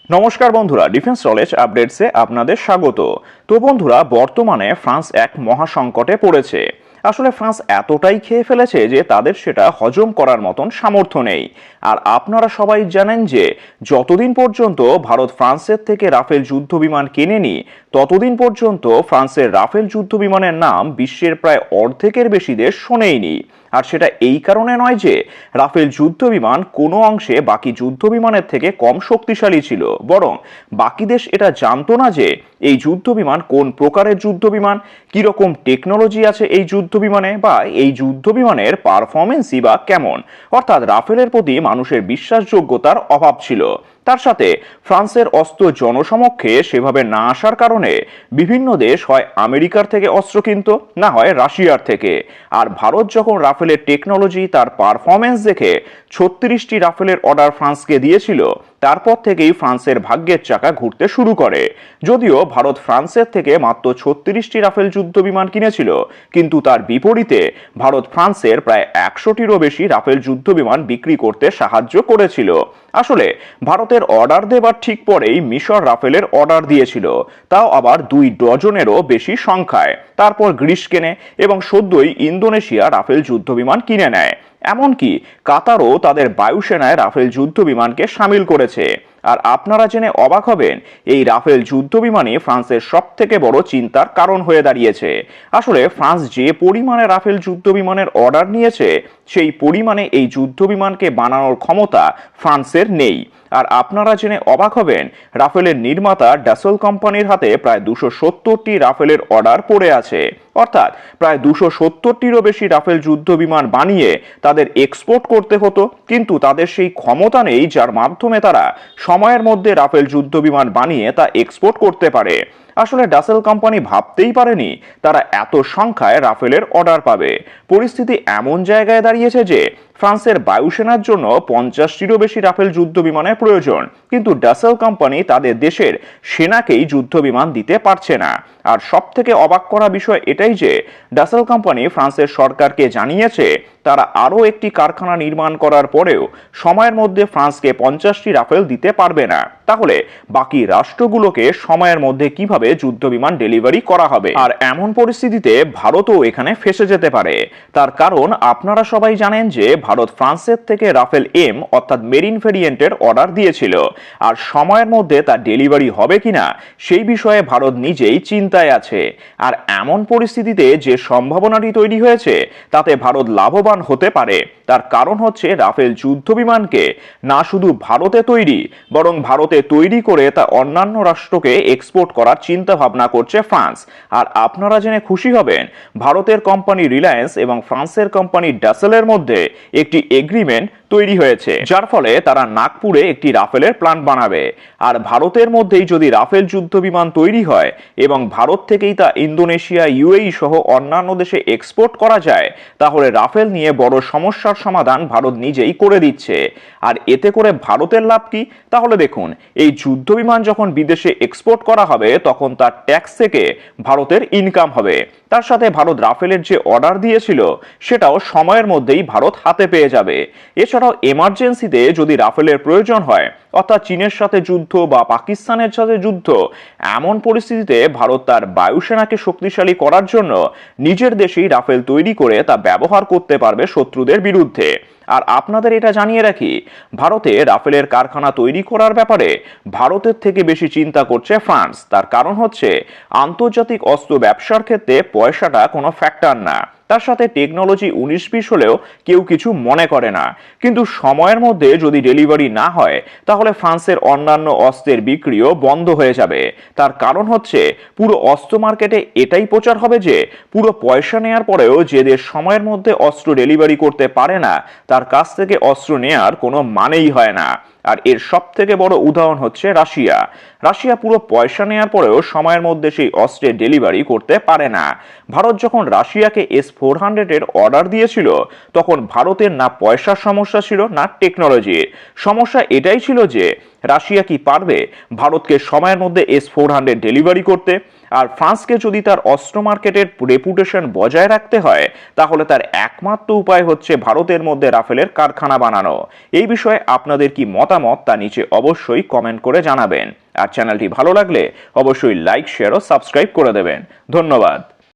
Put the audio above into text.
নমস্কার বন্ধুরা, defence knowledge আপডেটসে আপনাদের স্বাগত। তো বন্ধুরা, বর্তমানে ফ্রান্স এক মহাসংকটে পড়েছে। আসলে ফ্রান্স এতটাই খেয়ে ফেলেছে যে তাদের সেটা হজম করার মতন সামর্থ্য নেই। আর আপনারা সবাই জানেন যে যতদিন পর্যন্ত ভারত ফ্রান্সের থেকে রাফেল যুদ্ধ বিমান কেনেনি, ততদিন পর্যন্ত ফ্রান্সের রাফেল যুদ্ধ বিমানের নাম বিশ্বের প্রায় অর্ধেকের বেশি দেশ শোনেইনি। আর সেটা এই কারণে নয় যে রাফেল যুদ্ধ বিমান কোনো অংশে বাকি যুদ্ধ বিমানের থেকে কম শক্তিশালী ছিল, বরং বাকি দেশ এটা জানতো না যে এই যুদ্ধ বিমান কোন প্রকারের যুদ্ধ বিমান, কিরকম টেকনোলজি আছে এই যুদ্ধ বিমানে, বা এই যুদ্ধ বিমানের পারফরমেন্সই বা কেমন। অর্থাৎ রাফেলের প্রতি মানুষের বিশ্বাসযোগ্যতার অভাব ছিল। তার সাথে ফ্রান্সের অস্ত্র জনসমক্ষে সেভাবে না আসার কারণে বিভিন্ন দেশ হয় আমেরিকার থেকে অস্ত্র কিনত, না হয় রাশিয়ার থেকে। আর ভারত যখন রাফেলের টেকনোলজি, তার পারফরমেন্স দেখে 36টি রাফেলের অর্ডার ফ্রান্সকে দিয়েছিল, তারপর থেকেই ফ্রান্সের ভাগ্যের চাকা ঘুরতে শুরু করে। যদিও ভারত ফ্রান্সের থেকে মাত্র 36টি রাফেল যুদ্ধ বিমান কিনেছিল, কিন্তু তার বিপরীতে ভারত ফ্রান্সের প্রায় 100টিরও বেশি রাফেল যুদ্ধ বিমান বিক্রি করতে সাহায্য করেছিল। আসলে ভারতের অর্ডার দেবার ঠিক পরেই মিশর রাফেলের অর্ডার দিয়েছিল, তাও আবার 2 ডজনেরও বেশি সংখ্যায়। তারপর গ্রিস কেনে এবং সদ্যই ইন্দোনেশিয়া রাফেল যুদ্ধ বিমান কিনে নেয়। এমনকি কাতারও তাদের বায়ুসেনায় রাফেল যুদ্ধ বিমানকে সামিল করেছে। আর আপনারা জেনে অবাক হবেন, এই রাফেল যুদ্ধ বিমানই ফ্রান্সের সব থেকে বড় চিন্তার কারণ হয়ে দাঁড়িয়েছে। আসলে ফ্রান্স যে পরিমাণে রাফেল যুদ্ধ বিমানের অর্ডার নিয়েছে, সেই পরিমাণে এই যুদ্ধ বিমানকে বানানোর ক্ষমতা ফ্রান্সের নেই। আর আপনারা জেনে অবাক হবেন, রাফেলের নির্মাতা ডাসল কোম্পানির হাতে প্রায় 270টি রাফেলের অর্ডার পড়ে আছে। অর্থাৎ প্রায় 270টিরও বেশি রাফেল যুদ্ধ বিমান বানিয়ে তাদের এক্সপোর্ট করতে হতো, কিন্তু তাদের সেই ক্ষমতা নেই যার মাধ্যমে তারা সময়ের মধ্যে রাফেল যুদ্ধ বিমান বানিয়ে তা এক্সপোর্ট করতে পারে। আসলে ডাসেল কোম্পানি ভাবতেই পারেনি তারা এত সংখ্যায় রাফেলের অর্ডার পাবে। পরিস্থিতি এমন জায়গায় দাঁড়িয়েছে যে ফ্রান্সের বায়ুসেনার জন্য 50টিরও বেশি রাফেল যুদ্ধ বিমানের প্রয়োজন, কিন্তু ডাসেল কোম্পানি তাদের দেশের সেনাকেই যুদ্ধ বিমান দিতে পারছে না। আর সব থেকে অবাক করা বিষয় এটাই যে ডাসেল কোম্পানি ফ্রান্সের সরকারকে জানিয়েছে তারা আরও একটি কারখানা নির্মাণ করার পরেও সময়ের মধ্যে ফ্রান্সকে 50টি রাফেল দিতে পারবে না। তাহলে বাকি রাষ্ট্রগুলোকে সময়ের মধ্যে কিভাবে যুদ্ধ বিমান ডেলিভারি করা হবে? আর এমন পরিস্থিতিতে ভারতও এখানে ফেসে যেতে পারে। তার কারণ আপনারা সবাই জানেন যে ভারত ফ্রান্সের থেকে রাফেল এম অর্থাৎ মেরিন ভেরিয়েন্টের অর্ডার দিয়েছিল, আর সময়ের মধ্যে তা ডেলিভারি হবে কিনা সেই বিষয়ে ভারত নিজেই চিন্তায় আছে। আর এমন পরিস্থিতিতে যে সম্ভাবনাটি তৈরি হয়েছে, তাতে ভারত লাভবান হতে পারে। তার কারণ হচ্ছে রাফেল যুদ্ধ বিমানকে না শুধু ভারতে তৈরি, বরং ভারতে তৈরি করে তা অন্যান্য রাষ্ট্রকে এক্সপোর্ট করার চিন্তা ভাবনা করছে ফ্রান্স। আর আপনারা জেনে খুশি হবেন, ভারতের কোম্পানি রিলায়েন্স এবং ফ্রান্সের কোম্পানি ডাসেলের মধ্যে একটি এগ্রিমেন্ট তৈরি হয়েছে, যার ফলে তারা নাগপুরে একটি রাফেলের প্ল্যান্ট বানাবে। আর ভারতের মধ্যেই যদি রাফেল যুদ্ধ বিমান তৈরি হয় এবং ভারত থেকেই তা ইন্দোনেশিয়া, ইউএই সহ অন্যান্য দেশে এক্সপোর্ট করা যায়, তাহলে রাফেল নিয়ে বড় সমস্যার সমাধান ভারত নিজেই করে দিচ্ছে। আর এতে করে ভারতের লাভ কি? তাহলে দেখুন, এই যুদ্ধ বিমান যখন বিদেশে এক্সপোর্ট করা হবে, তখন তার ট্যাক্স থেকে ভারতের ইনকাম হবে। তার সাথে ভারত রাফেলের যে অর্ডার দিয়েছিল, সেটাও সময়ের মধ্যেই ভারত হাতে পেয়ে যাবে। এছাড়াও এমার্জেন্সিতে যদি রাফেলের প্রয়োজন হয়, অর্থাৎ চীনের সাথে যুদ্ধ বা পাকিস্তানের সাথে যুদ্ধ, এমন পরিস্থিতিতে ভারত তার বায়ুসেনাকে শক্তিশালী করার জন্য নিজের দেশেই রাফেল তৈরি করে তা ব্যবহার করতে পারবে শত্রুদের বিরুদ্ধে। আর আপনাদের এটা জানিয়ে রাখি, ভারতে রাফেলের কারখানা তৈরি করার ব্যাপারে ভারতের থেকে বেশি চিন্তা করছে ফ্রান্স। তার কারণ হচ্ছে আন্তর্জাতিক অস্ত্র ব্যবসার ক্ষেত্রে পয়সাটা কোনো ফ্যাক্টর না। তার সাথে টেকনোলজি 19-20 হলেও কেউ কিছু মনে করে না, কিন্তু সময়ের মধ্যে যদি ডেলিভারি না হয়, তাহলে ফ্রান্সের অন্যান্য অস্ত্রের বিক্রিও বন্ধ হয়ে যাবে। তার কারণ হচ্ছে পুরো অস্ত্র মার্কেটে এটাই প্রচার হবে যে পুরো পয়সা নেয়ার পরেও যে দেশ সময়ের মধ্যে অস্ত্র ডেলিভারি করতে পারে না, তার কাছ থেকে অস্ত্র নেয়ার কোনো মানেই হয় না। আর এর সব থেকে বড় উদাহরণ হচ্ছে রাশিয়া। রাশিয়া পুরো পয়সা নেওয়ার পরেও সময়ের মধ্যে সেই অস্ত্রের ডেলিভারি করতে পারে না। ভারত যখন রাশিয়াকে S-400 এর অর্ডার দিয়েছিল, তখন ভারতের না পয়সার সমস্যা ছিল, না টেকনোলজির সমস্যা। এটাই ছিল যে রাশিয়া কি পারবে ভারতকে সময়ের মধ্যে S-400 ডেলিভারি করতে। আর ফ্রান্সকে যদি তার অস্ত্র মার্কেটের রেপুটেশন বজায় রাখতে হয় তাহলে তার একমাত্র উপায় হচ্ছে ভারতের মধ্যে রাফেলের কারখানা বানানো। এই বিষয়ে আপনাদের কি মতামত তা নিচে অবশ্যই কমেন্ট করে জানাবেন। আর চ্যানেলটি ভালো লাগলে অবশ্যই লাইক, শেয়ার ও সাবস্ক্রাইব করে দেবেন। ধন্যবাদ।